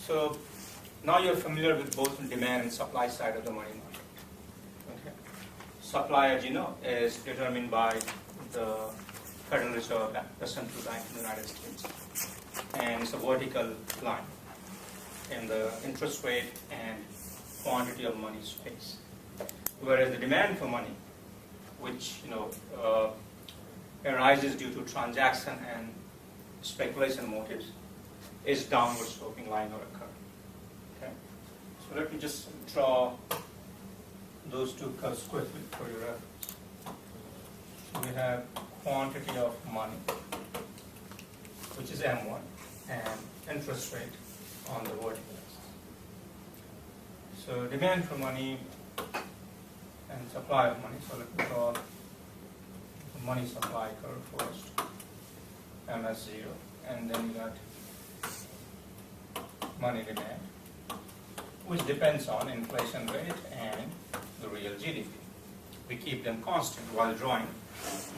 So now you're familiar with both the demand and supply side of the money market. Okay. Supply, as you know, is determined by the Federal Reserve Bank, the central bank in the United States. And it's a vertical line in the interest rate and quantity of money space. Whereas the demand for money, which arises due to transaction and speculation motives, is downward sloping line or a curve. Okay? So let me just draw those two curves quickly for your reference. So we have quantity of money, which is M1, and interest rate on the vertical axis. So demand for money and supply of money. So let me draw the money supply curve first, MS0, and then you got money demand, which depends on inflation rate and the real GDP. We keep them constant while drawing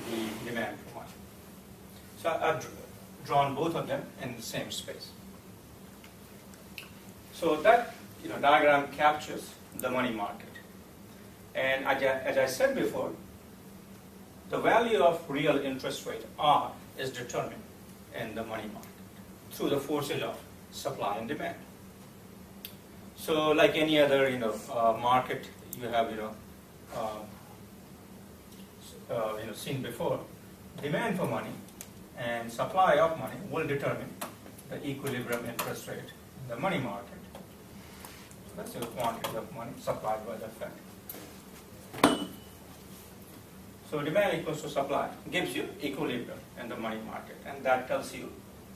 the demand for money. So I've drawn both of them in the same space. So that diagram captures the money market. And as I said before, the value of real interest rate R is determined in the money market through the forces of supply and demand. So like any other market you have seen before, demand for money and supply of money will determine the equilibrium interest rate in the money market. So that's the quantity of money supplied by the Fed. So demand equals to supply gives you equilibrium in the money market, and that tells you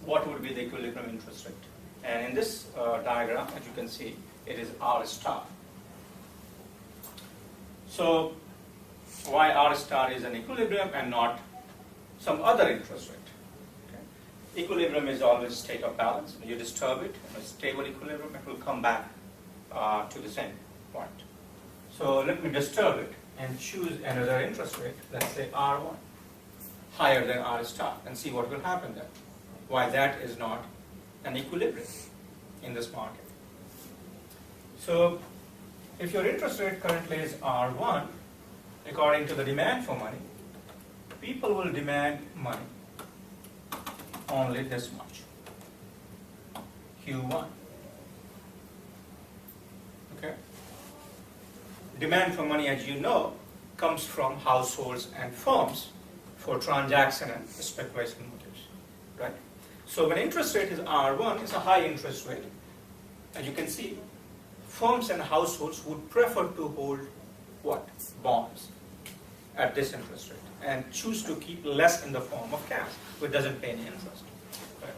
what would be the equilibrium interest rate. And in this diagram, as you can see, it is R star. So why R star is an equilibrium and not some other interest rate? Okay. Equilibrium is always a state of balance. When you disturb it in a stable equilibrium, it will come back to the same point. So let me disturb it and choose another interest rate, let's say R1, higher than R star, and see what will happen there. Why that is not an equilibrium in this market. So if your interest rate currently is R1, according to the demand for money, people will demand money only this much, Q1. Okay? Demand for money, as you know, comes from households and firms for transaction and speculation motives, right? So when interest rate is R1, it's a high interest rate. As you can see, firms and households would prefer to hold what? Bonds at this interest rate and choose to keep less in the form of cash, which doesn't pay any interest. Right?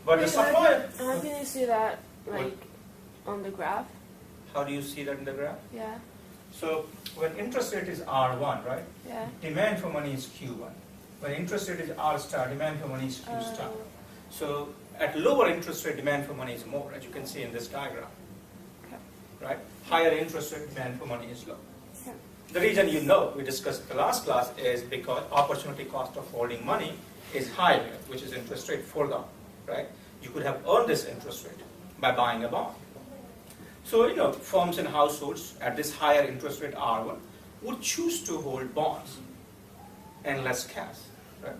But the supply... How can you see that, on the graph? How do you see that in the graph? Yeah. So when interest rate is R1, right? Yeah. Demand for money is Q1. When interest rate is R star, demand for money is Q star. So at lower interest rate, demand for money is more, as you can see in this diagram. Okay. Right? Higher interest rate, demand for money is low. Okay. The reason we discussed in the last class, is because opportunity cost of holding money is higher, which is interest rate foregone, right? You could have earned this interest rate by buying a bond. So, firms and households at this higher interest rate R1 would choose to hold bonds and less cash, right?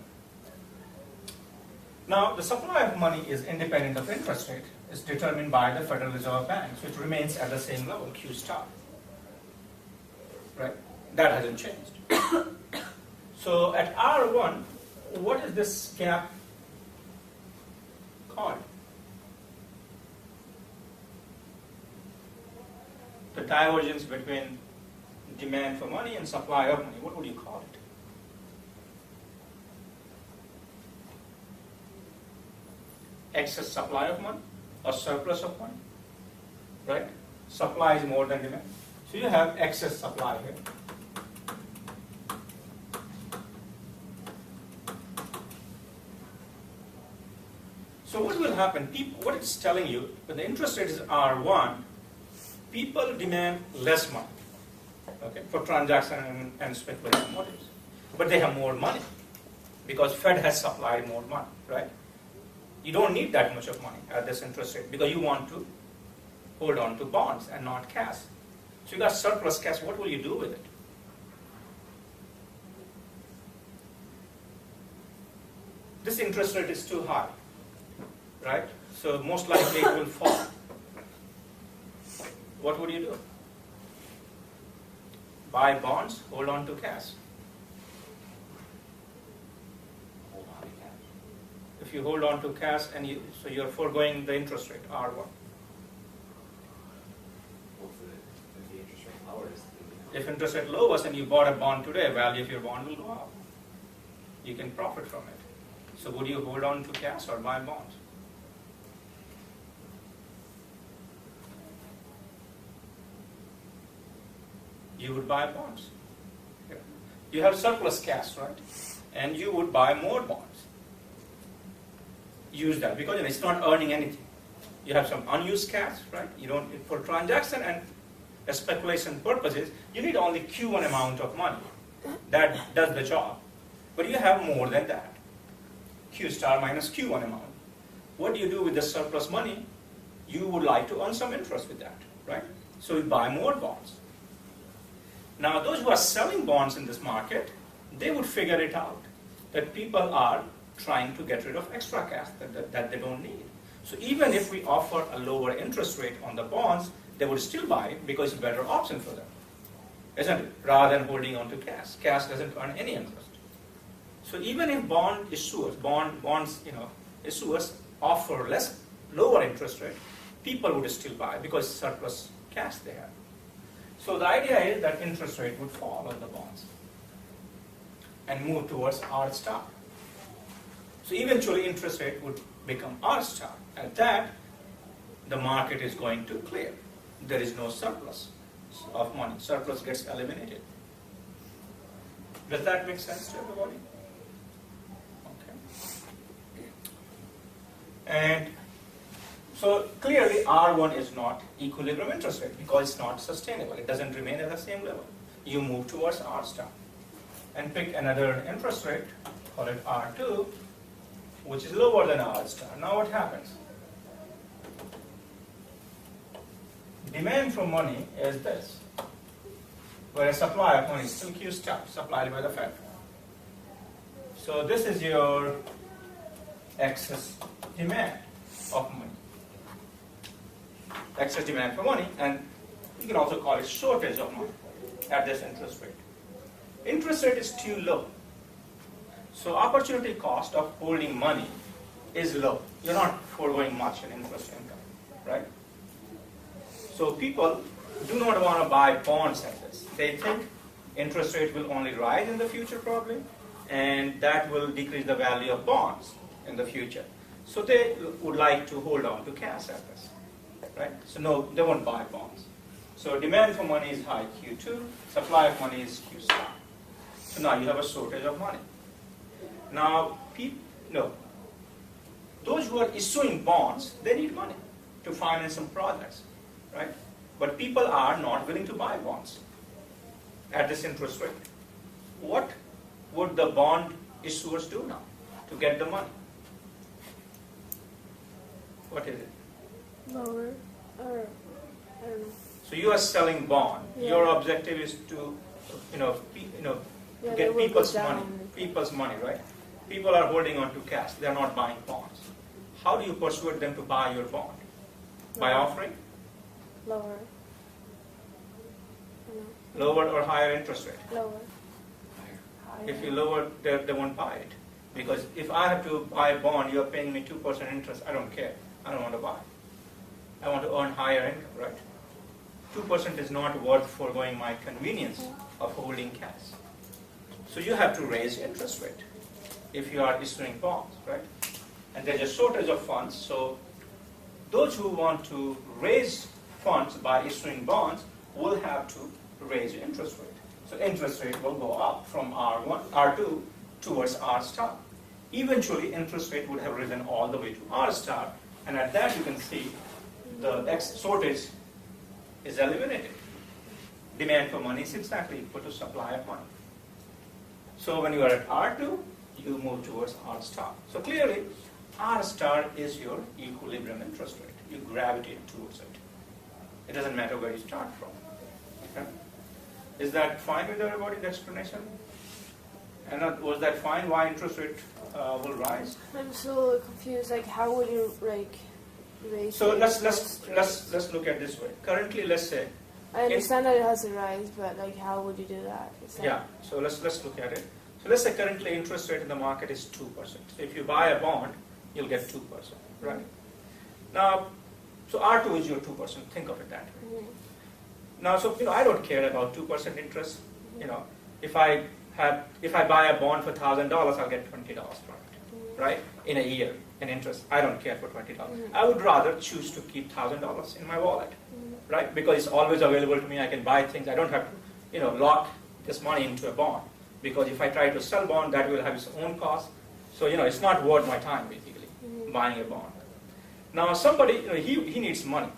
Now, the supply of money is independent of interest rate. It's determined by the Federal Reserve Bank, so it remains at the same level, Q star, right? That hasn't changed. So at R1, what is this gap called? The divergence between demand for money and supply of money. What would you call it? Excess supply of money or surplus of money, right? Supply is more than demand. So you have excess supply here. So what will happen? What it's telling you, when the interest rate is R1, people demand less money, okay, for transaction and speculation motives. But they have more money because Fed has supplied more money, right? You don't need that much of money at this interest rate because you want to hold on to bonds and not cash. So you got surplus cash, what will you do with it? This interest rate is too high, right? So most likely it will fall. What would you do? Buy bonds, hold on to cash. Hold on to cash. If you hold on to cash and so you're foregoing the interest rate, R1. Well, if the interest rate lowers, If interest rate lowers and you bought a bond today, value of your bond will go up. You can profit from it. So would you hold on to cash or buy bonds? You would buy bonds. You have surplus cash, right? And you would buy more bonds. Use that because it's not earning anything. You have some unused cash, right? You don't, for transaction and speculation purposes, you need only Q1 amount of money. That does the job. But you have more than that. Q star minus Q1 amount. What do you do with the surplus money? You would like to earn some interest with that, right? So you buy more bonds. Now those who are selling bonds in this market, they would figure it out, that people are trying to get rid of extra cash that they don't need. So even if we offer a lower interest rate on the bonds, they would still buy it because it's a better option for them, isn't it? Rather than holding on to cash. Cash doesn't earn any interest. So even if bond issuers, issuers offer lower interest rate, people would still buy because surplus cash they have. So the idea is that interest rate would fall on the bonds and move towards R star. So eventually interest rate would become R star. At that, the market is going to clear. There is no surplus of money. Surplus gets eliminated. Does that make sense to everybody? Okay. And so clearly R1 is not equilibrium interest rate because it's not sustainable. It doesn't remain at the same level. You move towards R star and pick another interest rate, call it R2, which is lower than R star. Now what happens? Demand for money is this, whereas supply of money is still Q star, supplied by the Fed. So this is your excess demand of money. Excess demand for money, and you can also call it shortage of money at this interest rate. Interest rate is too low. So opportunity cost of holding money is low. You're not foregoing much in interest income, right? So people do not want to buy bonds at this. They think interest rate will only rise in the future probably, and that will decrease the value of bonds in the future. So they would like to hold on to cash at this, right? So no, they won't buy bonds. So demand for money is high, Q2, supply of money is Q star. So now you have a shortage of money. Now, those who are issuing bonds, they need money to finance some projects, right? But people are not willing to buy bonds at this interest rate. What would the bond issuers do now to get the money? What is it? Lower, or I don't know. So you are selling bond. Yeah. Your objective is to, Yeah, get they will go people's money, right? People are holding on to cash. They are not buying bonds. How do you persuade them to buy your bond? By Lower. offering Lower. lower or higher interest rate. Lower. If you lower, they won't buy it. Because if I have to buy a bond, you are paying me 2% interest. I don't care. I don't want to buy. I want to earn higher income, right? 2% is not worth foregoing my convenience of holding cash. So you have to raise interest rate if you are issuing bonds, right? And there's a shortage of funds, so those who want to raise funds by issuing bonds will have to raise interest rate. So interest rate will go up from R2 towards R star. Eventually, interest rate would have risen all the way to R star, and at that you can see the shortage is eliminated. Demand for money is exactly equal to supply of money. So when you are at R2, you move towards R star. So clearly, R star is your equilibrium interest rate. You gravitate towards it. It doesn't matter where you start from. Okay? Is that fine with everybody, the explanation? And was that fine? Why interest rate will rise? I'm so confused. Like, how would you like raise? So the let's interest rate? let's look at this way. Currently, let's say I understand that it has to rise, but like, how would you do that? yeah. So let's look at it. So let's say currently interest rate in the market is 2%. So if you buy a bond, you'll get 2%, right? Now, so R2 is your 2%. Think of it that way. Mhm. Now, so I don't care about 2% interest. If I buy a bond for $1,000, I'll get $20 from it, right? In a year in interest. I don't care for $20. I would rather choose to keep $1,000 in my wallet, right? Because it's always available to me. I can buy things. I don't have to, lock this money into a bond. Because if I try to sell bond, that will have its own cost. So, it's not worth my time, basically, buying a bond. Now, somebody, he needs money.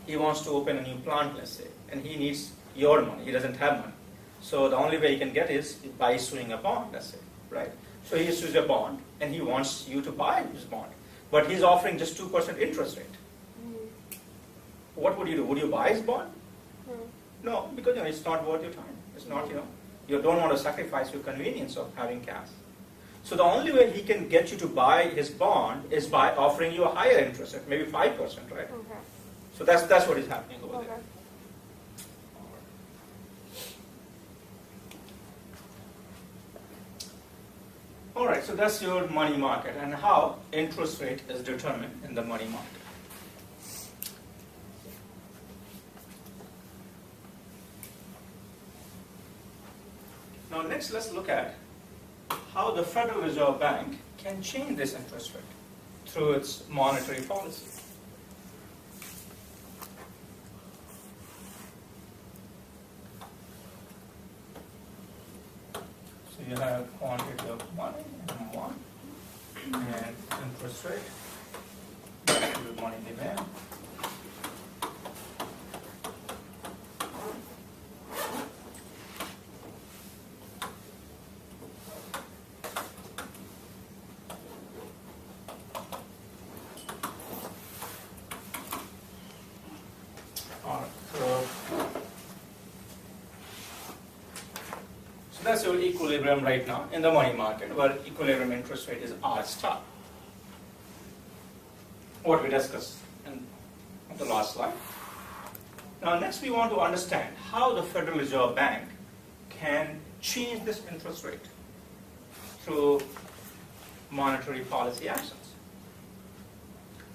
He wants to open a new plant, let's say, and he needs your money. He doesn't have money. So the only way he can get is by issuing a bond, let's say, right? So he issues a bond, and he wants you to buy his bond. But he's offering just 2% interest rate. What would you do? Would you buy his bond? No, because it's not worth your time. It's not, you don't want to sacrifice your convenience of having cash. So the only way he can get you to buy his bond is by offering you a higher interest rate, maybe 5%, right? Okay. So that's what is happening over there. All right, so that's your money market and how interest rate is determined in the money market. Now next, let's look at how the Federal Reserve Bank can change this interest rate through its monetary policy. So you have quantity of money, M1, and interest rate, the money demand. So that's your equilibrium right now in the money market, where equilibrium interest rate is R star. What we discussed in the last slide. Now next we want to understand how the Federal Reserve Bank can change this interest rate through monetary policy actions.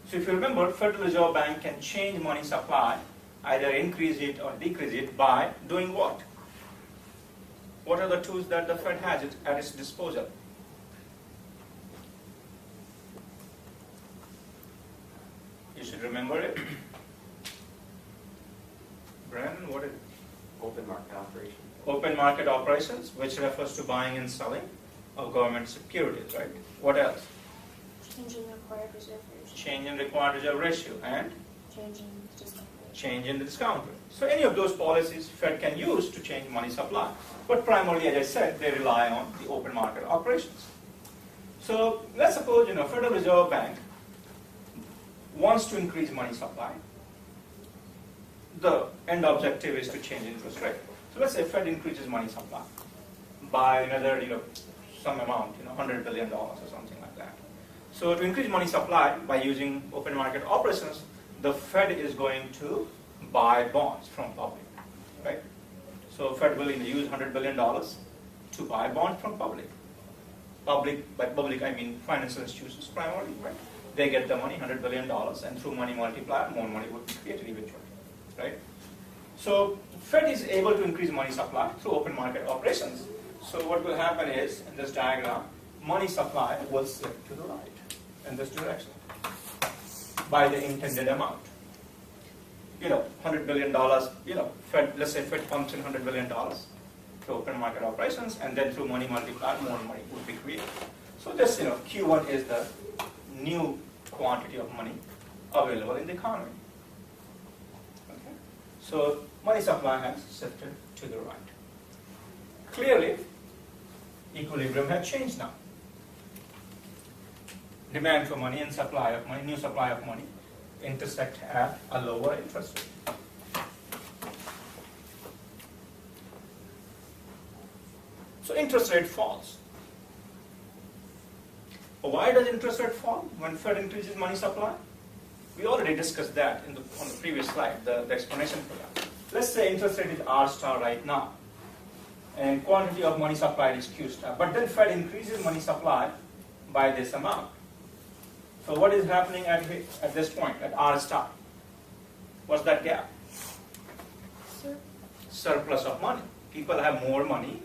So if you remember, Federal Reserve Bank can change money supply, either increase it or decrease it by doing what? What are the tools that the Fed has at its disposal? You should remember it. Brandon, what is it? Open market operation. Open market operations, which refers to buying and selling of government securities, right? What else? Changing the required reserve ratio. Change in required reserve ratio and Changing the discount rate. change in the discount rate. So any of those policies Fed can use to change money supply. But primarily, as I said, they rely on the open market operations. So let's suppose, Federal Reserve Bank wants to increase money supply. The end objective is to change interest rate. So let's say Fed increases money supply by another, some amount, $100 billion or something like that. So to increase money supply by using open market operations, the Fed is going to buy bonds from public, right? So Fed will use $100 billion to buy bonds from public. By public, I mean financial institutions primarily, right? They get the money, $100 billion, and through money multiplier, more money would be created eventually, right? So Fed is able to increase money supply through open market operations. So what will happen is, in this diagram, money supply will slip to the right in this direction by the intended amount. $100 billion, Fed, let's say Fed pumps in $100 billion to open market operations, and then through money multiplier, more money would be created. So this, Q1 is the new quantity of money available in the economy. Okay? So money supply has shifted to the right. Clearly, equilibrium has changed now. demand for money and supply of money, new supply of money, intersect at a lower interest rate. So interest rate falls. Why does interest rate fall when Fed increases money supply? We already discussed that on the previous slide, the explanation for that. Let's say interest rate is R star right now, and quantity of money supplied is Q star. But then Fed increases money supply by this amount. So what is happening at this point, at R star? What's that gap? Surplus of money. People have more money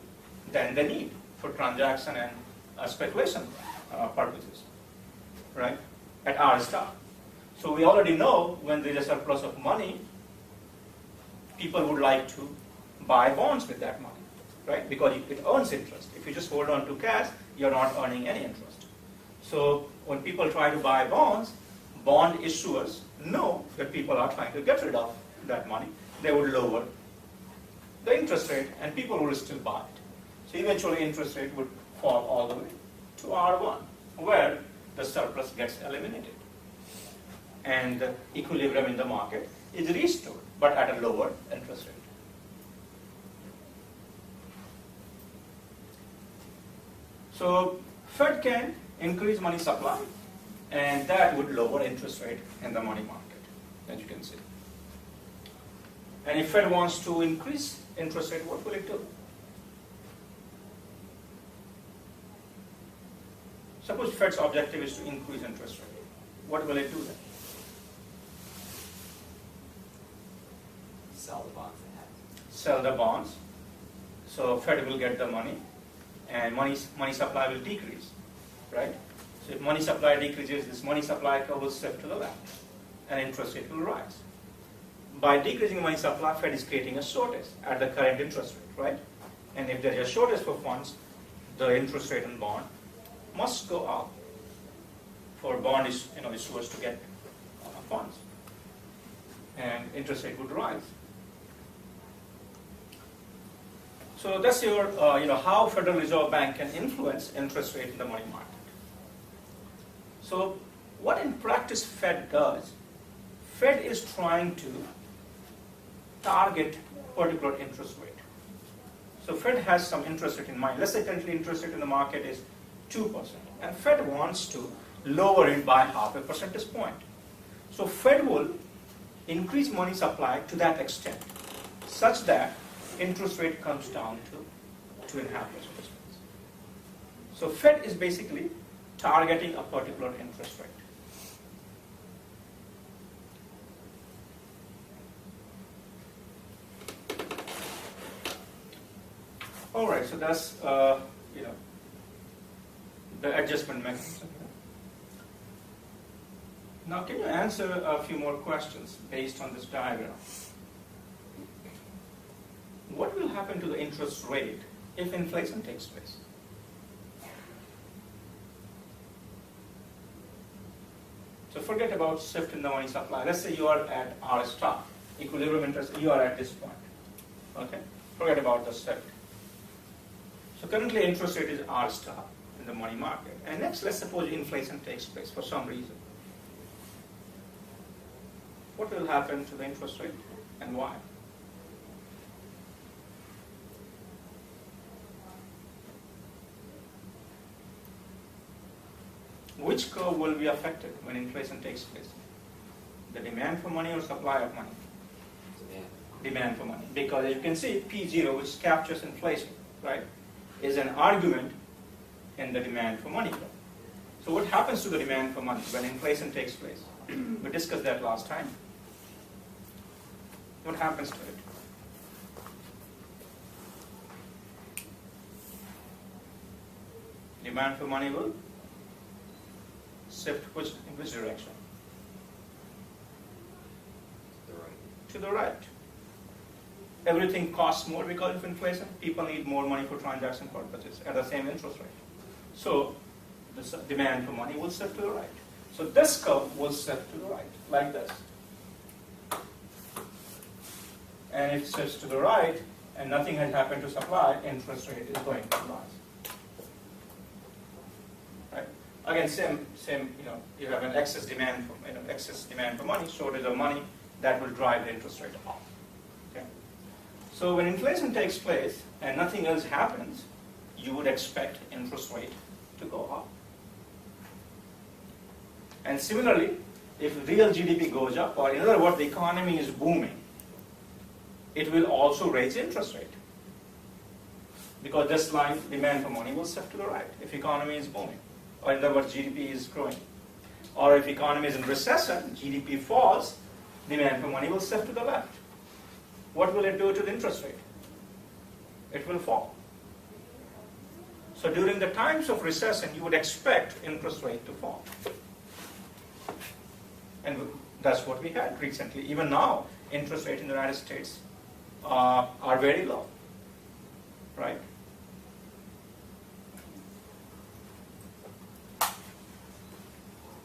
than they need for transaction and speculation purposes, right? At R star. So we already know when there is a surplus of money, people would like to buy bonds with that money, right? Because it earns interest. If you just hold on to cash, you're not earning any interest. So when people try to buy bonds, bond issuers know that people are trying to get rid of that money. They would lower the interest rate and people will still buy it. So eventually interest rate would fall all the way to R1, where the surplus gets eliminated. And the equilibrium in the market is restored, but at a lower interest rate. So Fed can increase money supply, and that would lower interest rate in the money market, as you can see. And if Fed wants to increase interest rate, what will it do? Suppose Fed's objective is to increase interest rate. What will it do then? Sell the bonds it has. Sell the bonds. So Fed will get the money, and money supply will decrease, right? So if money supply decreases, this money supply curve will shift to the left, and interest rate will rise. By decreasing money supply, Fed is creating a shortage at the current interest rate, right? And if there is a shortage for funds, the interest rate on bond must go up for bond issuers to get funds, and interest rate would rise. So that's your, how Federal Reserve Bank can influence interest rate in the money market. So what in practice Fed does, Fed is trying to target particular interest rate. So Fed has some interest rate in mind. Let's say currently interest rate in the market is 2%, and Fed wants to lower it by 0.5 percentage point. So Fed will increase money supply to that extent, such that interest rate comes down to 2.5 percentage points. So Fed is basically targeting a particular interest rate. All right, so that's the adjustment mechanism. Now, can you answer a few more questions based on this diagram? What will happen to the interest rate if inflation takes place? So forget about shift in the money supply. Let's say you are at R star, equilibrium interest, you are at this point. Okay? Forget about the shift. So currently interest rate is R star in the money market. And next, let's suppose inflation takes place for some reason. What will happen to the interest rate and why? Which curve will be affected when inflation takes place? The demand for money or supply of money? Demand for money. Because as you can see, P0, which captures inflation, right, is an argument in the demand for money curve. So what happens to the demand for money when inflation takes place? We discussed that last time. What happens to it? Demand for money will shift in which direction? To the right. Everything costs more because of inflation. People need more money for transaction purposes at the same interest rate. So the demand for money will shift to the right. So this curve will shift to the right, like this. And if it shifts to the right, and nothing has happened to supply, interest rate is going to rise. Right? Again, same, you have an excess demand for money, shortage of money, that will drive the interest rate up. Okay? So when inflation takes place and nothing else happens, you would expect interest rate to go up. And similarly, if real GDP goes up, or in other words, the economy is booming, it will also raise interest rate. Because this line, demand for money, will shift to the right if economy is booming. Or in other words, GDP is growing. Or if economy is in recession, GDP falls, demand for money will shift to the left. What will it do to the interest rate? It will fall. So during the times of recession, you would expect interest rate to fall. And that's what we had recently. Even now, interest rates in the United States are very low, right?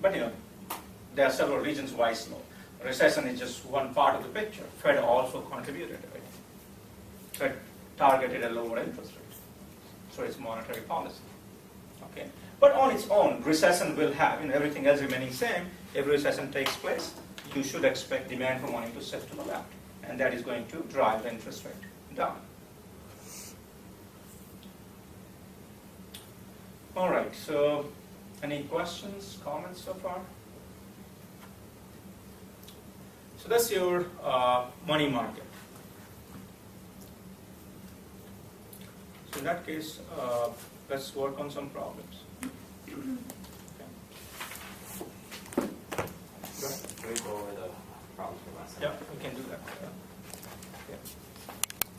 But there are several reasons why it's low. Recession is just one part of the picture. Fed also contributed to it. Fed targeted a lower interest rate. So it's monetary policy. Okay? But on its own, recession will have, everything else remaining same, if recession takes place, you should expect demand for money to shift to the left. And that is going to drive the interest rate down. All right, so any questions, comments so far? So that's your money market. So in that case, let's work on some problems. Okay. Can we go over the problems from last time? Yeah, we can do that. Yeah.